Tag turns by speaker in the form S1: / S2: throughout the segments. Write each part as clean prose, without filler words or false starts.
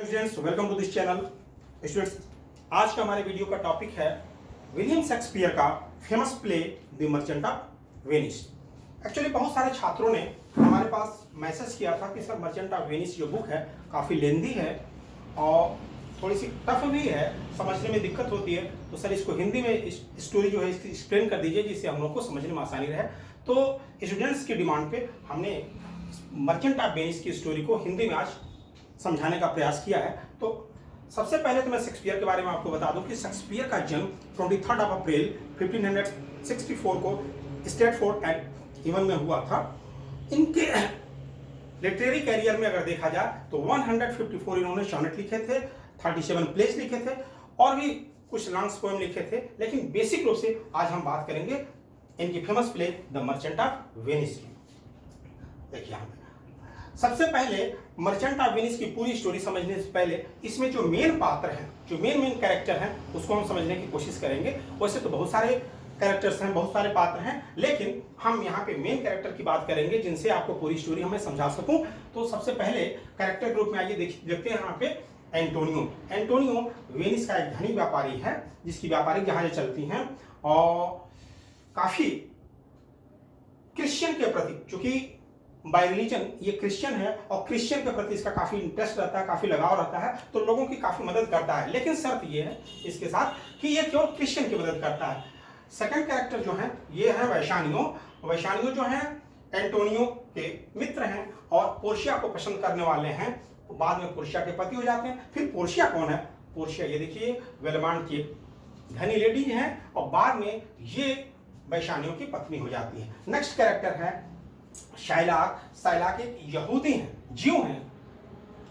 S1: Students welcome to this channel. Students आज का हमारे वीडियो का टॉपिक है विलियम शेक्सपियर का famous play the merchant of Venice. Actually बहुत सारे छात्रों ने हमारे पास मैसेज किया था कि सर मर्चेंट ऑफ वेनिस जो बुक है काफ़ी लेंदी है और थोड़ी सी टफ भी है, समझने में दिक्कत होती है, तो सर इसको हिंदी में स्टोरी जो है इसकी एक्सप्लेन कर दीजिए जिससे हम लोग को समझने में आसानी रहे। तो स्टूडेंट्स की डिमांड पे हमने मर्चेंट ऑफ वेनिस की स्टोरी को हिंदी में आज समझाने का प्रयास किया है। तो सबसे पहले तो मैं शेक्सपियर के बारे में आपको बता दूं कि शेक्सपियर का जन्म 23 अप्रैल 1564 को स्ट्रैटफोर्ड एंड इवन में हुआ था। इनके लिटरेरी कैरियर में अगर देखा जाए तो 154 इन्होंने सॉनेट लिखे थे, 37 प्लेस लिखे थे और भी कुछ लॉन्ग पोएम लिखे थे, लेकिन बेसिक रूप से आज हम बात करेंगे इनकी famous play the merchant of Venice की। देखिए यहाँ पे सबसे पहले मर्चेंट ऑफ वेनिस की पूरी स्टोरी समझने से पहले इसमें जो मेन पात्र हैं, जो मेन कैरेक्टर हैं, उसको हम समझने की कोशिश करेंगे। वैसे तो बहुत सारे कैरेक्टर्स हैं, बहुत सारे पात्र हैं, लेकिन हम यहाँ पे मेन कैरेक्टर की बात करेंगे जिनसे आपको पूरी स्टोरी हमें समझा सकूं। तो सबसे पहले कैरेक्टर ग्रुप में आइए देखते हैं यहाँ पे एंटोनियो। एंटोनियो वेनिस का एक धनी व्यापारी है जिसकी व्यापारिक जहाजें चलती हैं और काफी क्रिश्चियन के प्रति, चूंकि बाय रिलीजन ये क्रिश्चियन है और क्रिश्चियन के प्रति इसका काफी इंटरेस्ट रहता है, काफी लगाव रहता है, तो लोगों की काफी मदद करता है। लेकिन शर्त ये है इसके साथ कि ये केवल क्रिश्चियन की मदद करता है। सेकंड कैरेक्टर जो है ये है वैशानियो। वैशानियो जो है एंटोनियो के मित्र हैं और पोर्शिया को पसंद करने वाले हैं। बाद में पोर्शिया के पति हो जाते हैं। फिर पोर्शिया कौन है? पोर्शिया ये देखिए वेलमांट की धनी लेडी है और बाद में ये वैशानियो की पत्नी हो जाती है। नेक्स्ट कैरेक्टर है शाइलाक। शाइलाक एक यहूदी हैं, ज्यू हैं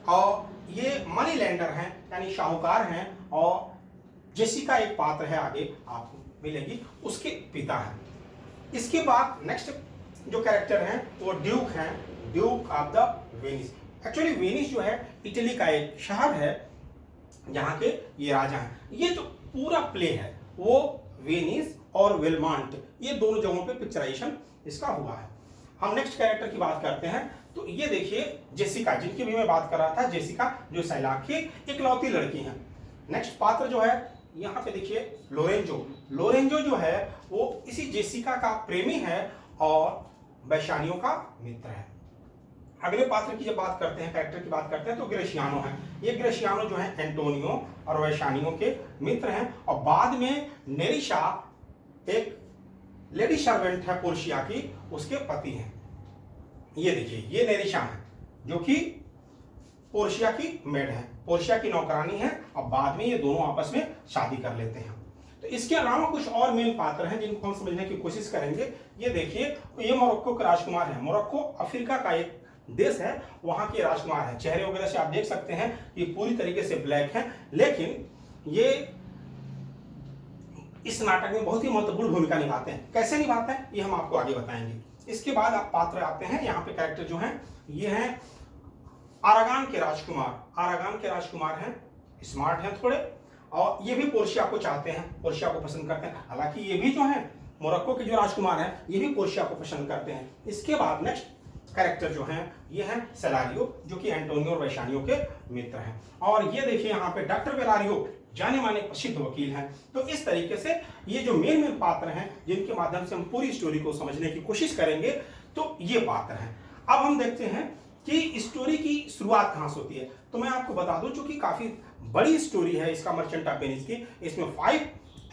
S1: और ये मनी लेंडर हैं यानी शाहूकार हैं और जेसिका एक पात्र है, आगे आपको मिलेगी, उसके पिता हैं। इसके बाद नेक्स्ट जो कैरेक्टर हैं वो ड्यूक हैं, Duke of the Venice. Actually Venice जो है इटली का एक शहर है जहां के ये राजा हैं। ये जो पूरा प्ले है वो वेनिस और वेलमांट ये दोनों जगहों पे पिक्चराइजेशन इसका हुआ है। हम नेक्स्ट कैरेक्टर की बात करते हैं तो ये देखिए जेसिका, जिनकी भी मैं बात कर रहा था, जेसिका जो शाइलाक की इकलौती लड़की है। नेक्स्ट पात्र जो है यहाँ पे देखिए लोरेंजो। लोरेंजो जो है वो इसी जेसिका का प्रेमी है और वैशानियो का मित्र है। अगले पात्र की जब बात करते हैं, कैरेक्टर की बात करते हैं तो ग्रेशियानो है। ये ग्रेशियानो जो है एंटोनियो और वैशानियो के मित्र हैं और बाद में नेरिशा एक लेडी सर्वेंट है पोर्शिया की, उसके पति हैं। ये देखिए ये नेरिशा है जो कि पोर्शिया की मेड है, पोर्शिया की नौकरानी है और बाद में ये दोनों आपस में शादी कर लेते हैं। तो इसके अलावा कुछ और मेन पात्र हैं जिनको हम समझने की कोशिश करेंगे। ये देखिए ये मोरक्को के राजकुमार हैं। मोरक्को अफ्रीका का एक देश है, वहां के राजकुमार हैं। चेहरे वगैरह से आप देख सकते हैं ये पूरी तरीके से ब्लैक है, लेकिन ये इस नाटक में बहुत ही महत्वपूर्ण भूमिका निभाते हैं। कैसे निभाते हैं ये हम आपको आगे बताएंगे। इसके बाद आप पात्र आते हैं, यहाँ पे कैरेक्टर जो हैं ये हैं आरागान के राजकुमार। आरागान के राजकुमार हैं, स्मार्ट हैं थोड़े और ये भी पोर्शिया को चाहते हैं, पोर्शिया को पसंद करते हैं। हालांकि ये भी जो है मोरक्को के जो राजकुमार हैं ये भी पोर्शिया को पसंद करते हैं। इसके बाद नेक्स्ट कैरेक्टर जो हैं ये हैं सेलारियो जो कि एंटोनियो और वैशानियो के मित्र हैं। और ये देखिए यहाँ पे डॉक्टर बेलारियो जाने माने प्रसिद्ध वकील हैं। तो इस तरीके से ये जो मेन पात्र हैं जिनके माध्यम से हम पूरी स्टोरी को समझने की कोशिश करेंगे, तो ये पात्र हैं। अब हम देखते हैं कि स्टोरी की शुरुआत कहां से होती है। तो मैं आपको बता दूं चूंकि काफी बड़ी स्टोरी है इसका मर्चेंट ऑफ वेनिस की, इसमें 5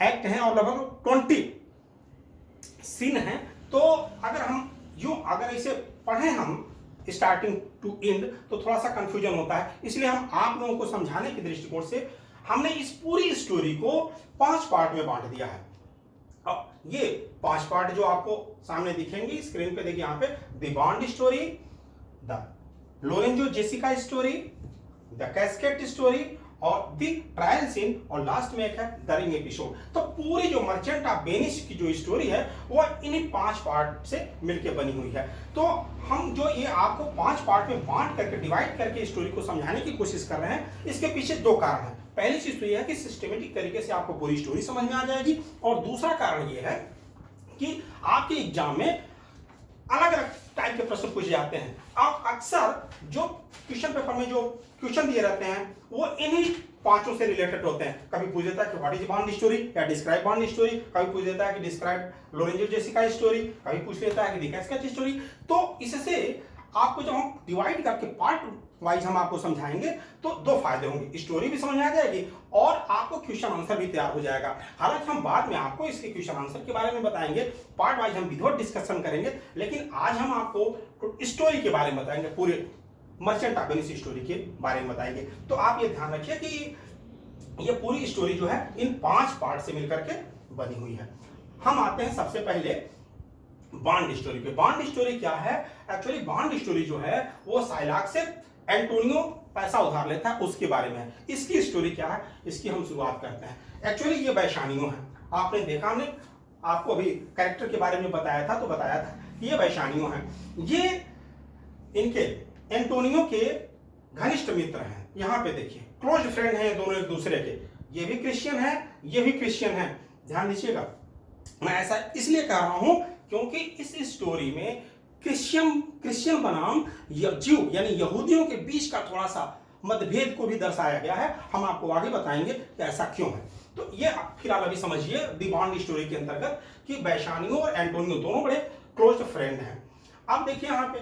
S1: एक्ट हैं और लगभग 20 सीन हैं। तो अगर इसे पढ़ें हम स्टार्टिंग टू एंड तो थोड़ा सा कंफ्यूजन होता है, इसलिए हम आप लोगों को समझाने के दृष्टिकोण से हमने इस पूरी स्टोरी को 5 पार्ट में बांट दिया है। अब ये 5 पार्ट जो आपको सामने दिखेंगे स्क्रीन पे, देखिए यहाँ पे the bond story, the Lorenzo Jessica story, the casket story और द ट्रायल सीन और लास्ट में एक है द रिंग एपिसोड। तो पूरी जो मर्चेंट ऑफ वेनिस की जो स्टोरी है वो इन्हीं 5 पार्ट से मिलकर बनी हुई है। तो हम जो ये आपको 5 पार्ट में बांट करके डिवाइड करके स्टोरी को समझाने की कोशिश कर रहे हैं, इसके पीछे 2 कारण हैं। पहली चीज तो यह है कि सिस्टमेटिक तरीके से आपको पूरी स्टोरी समझ में आ जाएगी और दूसरा कारण यह है कि आपके एग्जाम में अलग अलग टाइप के प्रश्न पूछे जाते हैं। अब अक्सर जो क्वेश्चन पेपर में जो क्वेश्चन दिए रहते हैं वो इन्हीं पांचों से रिलेटेड होते हैं। कभी पूछ देता है कि व्हाट इज बॉन्ड स्टोरी या डिस्क्राइब बॉन्ड स्टोरी, कभी पूछ देता है कि डिस्क्राइब लोरेंजो जेसिका स्टोरी, कभी पूछ लेता है कि द कैसकेड स्टोरी। तो इससे आपको जब हम डिवाइड करके पार्ट वाइज हम आपको समझाएंगे तो दो फायदे होंगे, स्टोरी भी समझ में आ जाएगी और आपको क्वेश्चन आंसर भी तैयार हो जाएगा। हालांकि हम बाद में आपको इसके क्वेश्चन आंसर के बारे में बताएंगे, पार्ट वाइज हम विधिवत डिस्कशन करेंगे, लेकिन आज हम आपको स्टोरी के बारे में बताएंगे, पूरे मर्चेंट ऑफ वेनिस स्टोरी के बारे में बताएंगे। तो आप ये ध्यान रखिए कि ये पूरी स्टोरी जो है इन 5 पार्ट से मिलकर के बनी हुई है। हम आते हैं सबसे पहले बॉन्ड स्टोरी पे। बॉन्ड स्टोरी क्या है? एक्चुअली बॉन्ड स्टोरी जो है वो साइलाक से एंटोनियो पैसा उधार लेता है उसके बारे में है। इसकी स्टोरी क्या है, इसकी हम शुरुआत करते हैं। एक्चुअली ये वैशानियों है, आपने देखा, हमने आपको अभी कैरेक्टर के बारे में बताया था, तो बताया था ये वैशानियों है। ये इनके एंटोनियो के घनिष्ठ मित्र हैं। यहाँ पे देखिए क्लोज फ्रेंड हैं दोनों एक दूसरे के। ये भी क्रिश्चियन है, ये भी क्रिश्चियन है। ध्यान दीजिएगा, मैं ऐसा इसलिए कह रहा हूं क्योंकि इस स्टोरी में क्रिश्चियन बनाम जीव यानी यहूदियों के बीच का थोड़ा सा मतभेद को भी दर्शाया गया है। हम आपको आगे बताएंगे कि ऐसा क्यों है। तो ये फिलहाल अभी समझिए दी बॉन्ड स्टोरी के अंतर्गत कि वैशानियों और एंटोनियो दोनों बड़े क्लोज फ्रेंड हैं। अब देखिए यहाँ पे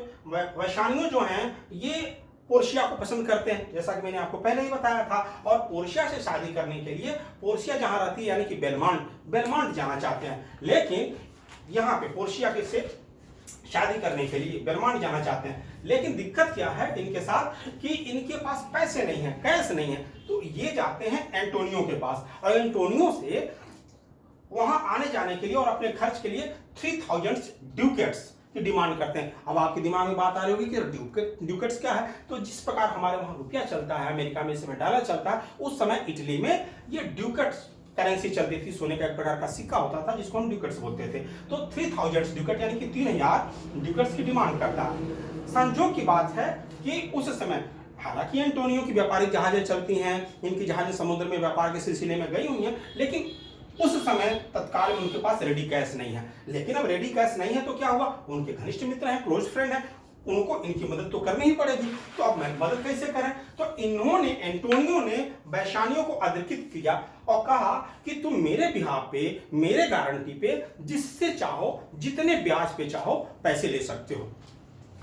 S1: वैशानियों जो हैं ये पोर्शिया को पसंद करते हैं, जैसा कि मैंने आपको पहले ही बताया था, और पोर्शिया से शादी करने के लिए पोर्शिया जहां रहती है यानी कि बेलमांट जाना चाहते हैं। लेकिन यहाँ पे पोर्शिया के से शादी करने के लिए बेलमांट जाना चाहते हैं, लेकिन दिक्कत क्या है इनके साथ कि इनके पास पैसे नहीं है, कैश नहीं है। तो ये जाते हैं एंटोनियो के पास और एंटोनियो से वहां आने जाने के लिए और अपने खर्च के लिए 3000 ड्यूकेट्स की डिमांड करते हैं। अब आपके दिमाग में बात आ रही होगी कि ड्यूकेट्स क्या है। तो जिस प्रकार हमारे वहां रुपया चलता है, अमेरिका में इस समय डॉलर चलता है, उस समय इटली में ये ड्यूकेट्स करेंसी चलती थी, सोने का एक प्रकार का सिक्का होता था जिसको हम ड्यूकेट्स बोलते थे। तो 3000 ड्यूकेट यानी कि 3000 ड्यूकेट्स की डिमांड करता है। संजोग की बात है कि उस समय हालांकि एंटोनियो की व्यापारिक जहाजें चलती हैं, इनकी जहाजें समुद्र में व्यापार के सिलसिले में गई हुई हैं, लेकिन उस समय तत्काल में उनके पास रेडी कैश नहीं है। लेकिन अब रेडी कैश नहीं है तो क्या हुआ, उनके घनिष्ठ मित्र हैं, क्लोज फ्रेंड हैं, उनको इनकी मदद तो करनी ही पड़ेगी। तो अब मदद कैसे करें? तो इन्होंने एंटोनियो ने वैशानियों को अधीकृत किया और कहा कि तुम मेरे बिहाफ पे, मेरे गारंटी पे जिससे चाहो, जितने ब्याज पे चाहो पैसे ले सकते हो।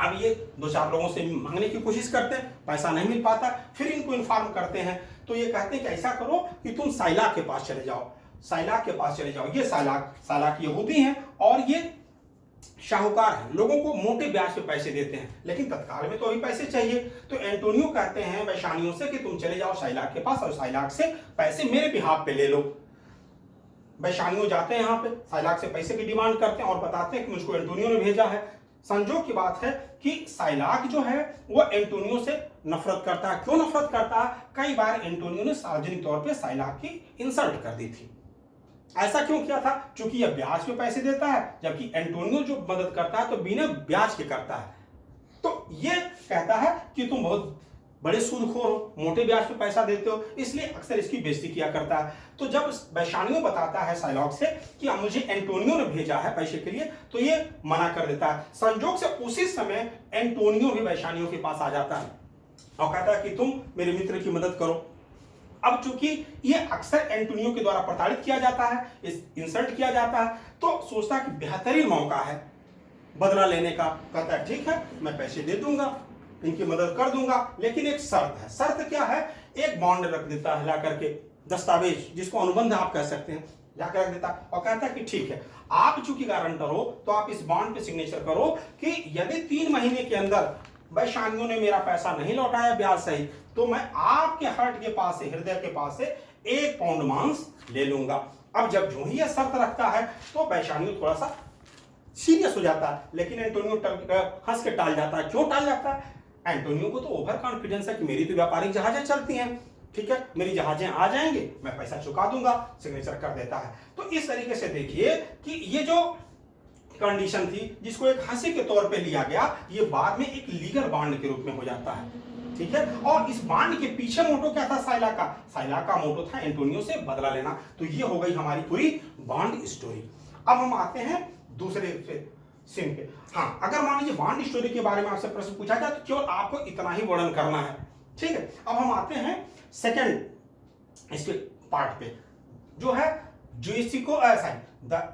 S1: अब ये 2-4 लोगों से मांगने की कोशिश करते हैं, पैसा नहीं मिल पाता, फिर इनको इन्फॉर्म करते हैं। तो ये कहते हैं कि ऐसा करो कि तुम साइलाक के पास चले जाओ, साइलाक के पास चले जाओ। ये साइलाक यहूदी हैं और ये शाहूकार हैं, लोगों को मोटे ब्याज पे पैसे देते हैं, लेकिन तत्काल में तो अभी पैसे चाहिए। तो एंटोनियो कहते हैं वैशानियों से कि तुम चले जाओ साइलाक के पास और साइलाक से पैसे मेरे बिहाफ पे ले लो। वैशानियों जाते हैं यहाँ पे, साइलाक से पैसे की डिमांड करते हैं और बताते हैं कि मुझको एंटोनियो ने भेजा है। संजोग की बात है कि साइलाक जो है वो एंटोनियो से नफरत करता है। क्यों नफरत करता है? कई बार एंटोनियो ने सार्वजनिक तौर पे साइलाक की इंसल्ट कर दी थी। ऐसा क्यों किया था? क्योंकि यह ब्याज पे पैसे देता है, जबकि एंटोनियो जो मदद करता है तो बिना ब्याज के करता है। तो ये कहता है कि तुम बहुत बड़े सूदखोर हो, मोटे ब्याज पे पैसा देते हो, इसलिए अक्सर इसकी बेइज्जती किया करता है। तो जब वैशानियों बताता है साइलाक से कि मुझे एंटोनियो ने भेजा है पैसे के लिए, तो ये मना कर देता है। संजोग से उसी समय एंटोनियो भी वैशानियों के पास आ जाता है और कहता है कि तुम मेरे मित्र की मदद करो। अब चूंकि ये अक्सर एंटोनियो के द्वारा प्रताड़ित किया जाता है, इंसल्ट किया जाता है, तो सोचता है कि बेहतरीन मौका है बदला लेने का। कहता है ठीक है, मैं पैसे दे दूंगा, इनकी मदद कर दूंगा, लेकिन एक शर्त है। शर्त क्या है? एक बॉन्ड रख देता है ला करके, दस्तावेज जिसको अनुबंध आप कह सकते हैं, जाकर रख देता और कहता है कि ठीक है, आप चूंकि गारंटर हो तो आप इस बॉन्ड पे सिग्नेचर करो कि यदि 3 महीने के अंदर वैशानियों ने मेरा पैसा नहीं लौटाया ब्याज सहित, तो मैं आपके हार्ट के पास से, हृदय के पास से 1 पाउंड मांस ले लूंगा। अब जब जो ही यह शर्त रखता है तो वैशानियों थोड़ा सा सीरियस हो जाता है, लेकिन एंटोनियो हंस के टाल जाता है। क्यों टाल जाता है? एंटोनियो को तो ओवर कॉन्फिडेंस है कि मेरी तो व्यापारिक जहाजें चलती हैं, ठीक है, मेरी जहाजें आ जाएंगे, मैं पैसा चुका दूंगा, सिग्नेचर कर देता है। तो इस तरीके से देखिए कि ये जो कंडीशन थी जिसको एक हंसी के तौर पे लिया गया, ये बाद में एक लीगल बॉन्ड के रूप में हो जाता है, ठीक है। और इस बॉन्ड के पीछे मोटो क्या था? साइलाक का, साइलाक का मोटो था एंटोनियो से बदला लेना। तो ये हो गई हमारी पूरी बॉन्ड स्टोरी। अब हम आते हैं दूसरे पे, सीन पे। हाँ, अगर मान लीजिए बॉन्ड स्टोरी के बारे में आपसे प्रश्न पूछा जाए तो केवल आपको इतना ही वर्णन करना है, ठीक है। अब हम आते हैं सेकंड इसके पार्ट पे, जो है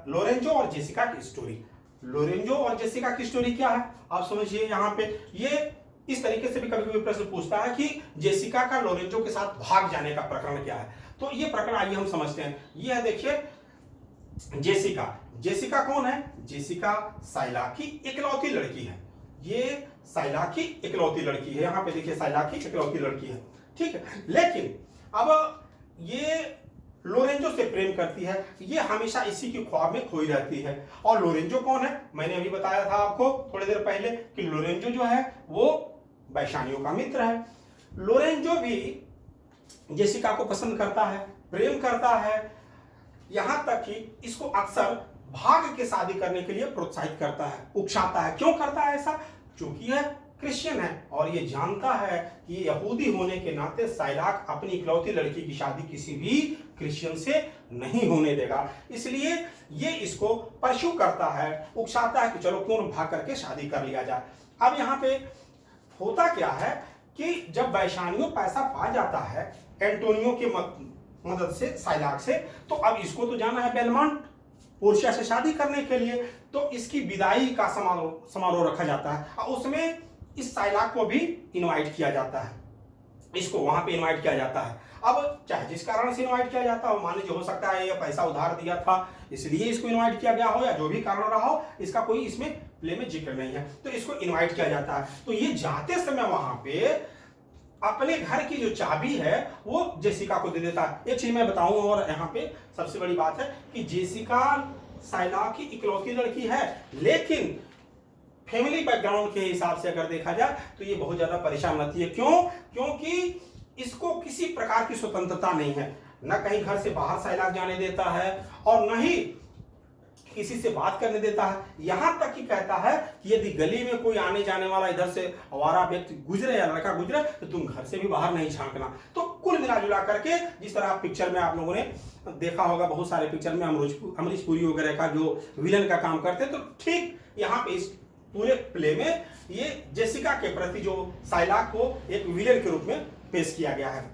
S1: लोरेंजो और जेसिका की स्टोरी। लोरेंजो और जेसिका की स्टोरी क्या है आप समझिए। यहाँ पे ये इस तरीके से भी कभी कभी प्रश्न पूछता है कि जेसिका का लोरेंजो के साथ भाग जाने का प्रकरण क्या है। तो ये प्रकरण आइए हम समझते हैं। ये है देखिए जेसिका। जेसिका कौन है? जेसिका साइला की इकलौती लड़की है। ये साइला की इकलौती लड़की है। यहाँ पे देखिए साइला की इकलौती लड़की है, ठीक है। लेकिन अब ये लोरेंजो से प्रेम करती है, ये हमेशा इसी की ख्वाब में खोई रहती है। और लोरेंजो कौन है? मैंने अभी बताया था आपको थोड़ी देर पहले कि लोरेंजो जो है वो वैशानियों का मित्र है। लोरेंजो भी जेसिका को पसंद करता है, प्रेम करता है, यहां तक कि इसको अक्सर भाग के शादी करने के लिए प्रोत्साहित करता है, उकसाता है। क्यों करता है ऐसा? क्योंकि यह क्रिश्चियन है और ये जानता है कि यहूदी होने के नाते साइलाक अपनी इकलौती लड़की की शादी किसी भी क्रिश्चियन से नहीं होने देगा। इसलिए ये इसको परस्यू करता है, उकसाता है कि चलो क्यों भाग करके शादी कर लिया जाए। अब यहाँ पे होता क्या है कि जब वैशानियों पैसा पा जाता है एंटोनियो की मदद से, साइलाक से, तो अब इसको तो जाना है बेलमोंट पोर्शिया से शादी करने के लिए। तो इसकी विदाई का समारोह रखा जाता है और उसमें इस साइलाक को भी इनवाइट किया जाता है, इसको वहां पे इनवाइट किया जाता है। अब चाहे जिस कारण से इनवाइट किया जाता हो, मान लीजिए हो सकता है ये पैसा उधार दिया था इसलिए इसको इनवाइट किया गया हो, या जो भी कारण रहा हो, इसका कोई इसमें प्ले में जिक्र नहीं है, तो इसको इनवाइट किया जाता है। तो ये जाते समय वहां पे अपने घर की जो चाबी है वो जेसिका को दे देता है। एक चीज मैं बताऊं और यहाँ पे सबसे बड़ी बात है कि जेसिका साइला की इकलौती लड़की है, लेकिन फैमिली बैकग्राउंड के हिसाब से अगर देखा जाए तो ये बहुत ज्यादा परेशान रहती है। क्यों? क्योंकि इसको किसी प्रकार की स्वतंत्रता नहीं है, न कहीं घर से बाहर साइलाक जाने देता है और न ही किसी से बात करने देता है। यहां तक कि कहता है कि यदि गली में कोई आने जाने वाला इधर से आवारा व्यक्ति गुजरे या लड़का गुजरे तो तुम घर से भी बाहर नहीं झांकना। तो कुल मिला जुला करके जिस तरह पिक्चर में आप लोगों ने देखा होगा, बहुत सारे पिक्चर में अमरीश पुरी वगैरह का जो विलन का काम करते, तो ठीक यहाँ पे इस पूरे प्ले में ये जेसिका के प्रति जो साइलाक को एक विलेन के रूप में पेश किया गया है।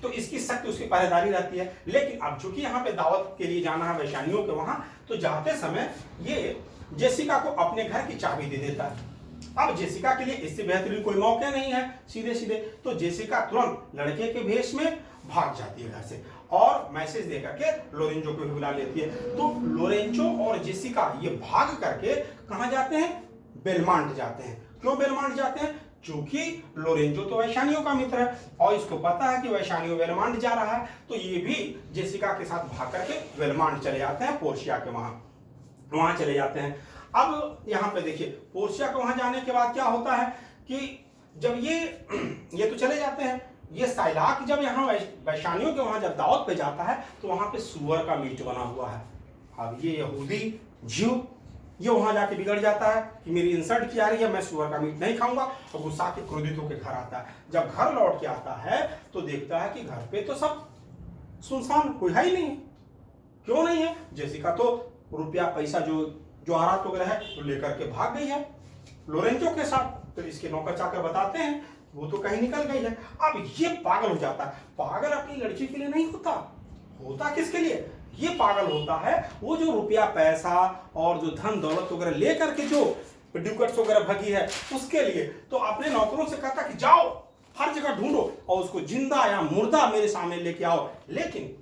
S1: तो इसकी सख्त उसकी पहरेदारी रहती है। लेकिन अब चूंकि यहाँ पे दावत के लिए जाना है वैशानियों के वहां, तो जाते समय ये जेसिका को अपने घर की चाबी दे देता है। अब जेसिका के लिए इससे बेहतरीन कोई मौका नहीं है सीधे सीधे, तो जेसिका तुरंत लड़के के भेष में भाग जाती है घर से और मैसेज दे करके लोरेंजो को भी बुला लेती है। तो लोरेंजो और जेसिका ये भाग करके कहां जाते हैं? बेलमोंट जाते हैं। क्यों बेलमोंट जाते हैं? क्योंकि लोरेंजो तो वैशानियों का मित्र है और इसको पता है कि वैशानियों बेलमोंट जा रहा है, तो ये भी जेसिका के साथ भाग करके बेलमोंट चले जाते हैं, पोर्शिया के वहां चले जाते हैं। अब यहाँ पे देखिए पोर्शिया के वहां जाने के बाद क्या होता है कि जब ये तो चले जाते हैं, ये साइलाक जब यहाँ वैशानियों के वहां जब दावत पे जाता है तो वहां पे सुअर का मीट बना हुआ है। अब ये यहूदी जीव ये वहां जाके बिगड़ जाता है कि मेरी इंसल्ट की आ रही है, मैं सुअर का मीट नहीं खाऊंगा, और गुस्सा के क्रोधित होकर घर आता है। जब घर लौट के आता है तो देखता है कि घर पे तो सब सुनसान, कोई है ही नहीं। क्यों नहीं है? जेसिका तो रुपया पैसा जो जवाहरात वगैरह है तो लेकर के भाग गई है लोरेंजो के साथ। तो इसके नौकर चाकर बताते हैं वो तो कहीं निकल गई है। अब ये पागल हो जाता है। पागल अपनी लड़की के लिए नहीं होता किसके लिए? ये पागल होता है वो जो रुपया पैसा और जो धन दौलत वगैरह लेकर के जो डुकट्स वगैरह भगी है उसके लिए। तो अपने नौकरों से कहता कि जाओ हर जगह ढूंढो और उसको जिंदा या मुर्दा मेरे सामने लेके आओ। लेकिन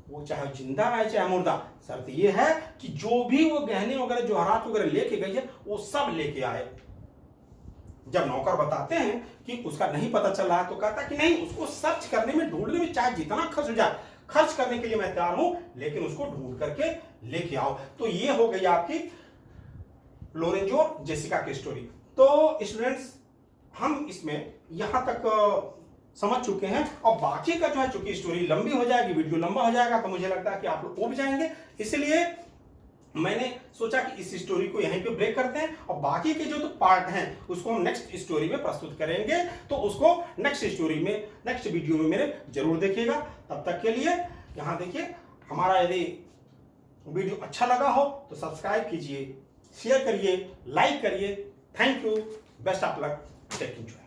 S1: वो चाहे जिंदा आए चाहे मुर्दा, शर्त ये है कि जो भी वो गहने वगैरह जवाहरात वगैरह लेके गई है वो सब लेके आए। जब नौकर बताते हैं कि उसका नहीं पता चल रहा है तो कहता कि नहीं, उसको सर्च करने में ढूंढने में चाहे जितना खर्च हो जाए, खर्च करने के लिए मैं तैयार हूं, लेकिन उसको ढूंढ करके लेके आओ। तो ये हो गई आपकी लोरेंजो जेसिका की स्टोरी। तो स्टूडेंट्स हम इसमें यहां तक समझ चुके हैं और बाकी का जो है चूंकि स्टोरी लंबी हो जाएगी, वीडियो लंबा हो जाएगा, तो मुझे लगता है कि आप लोग उब जाएंगे, इसलिए मैंने सोचा कि इस स्टोरी को यहीं पे ब्रेक करते हैं और बाकी के जो तो पार्ट हैं उसको हम नेक्स्ट स्टोरी में प्रस्तुत करेंगे। तो उसको नेक्स्ट स्टोरी में, नेक्स्ट वीडियो में मेरे जरूर देखिएगा। तब तक के लिए यहाँ देखिए, हमारा यदि वीडियो अच्छा लगा हो तो सब्सक्राइब कीजिए, शेयर करिए, लाइक करिए। Thank you, best of luck, take enjoy.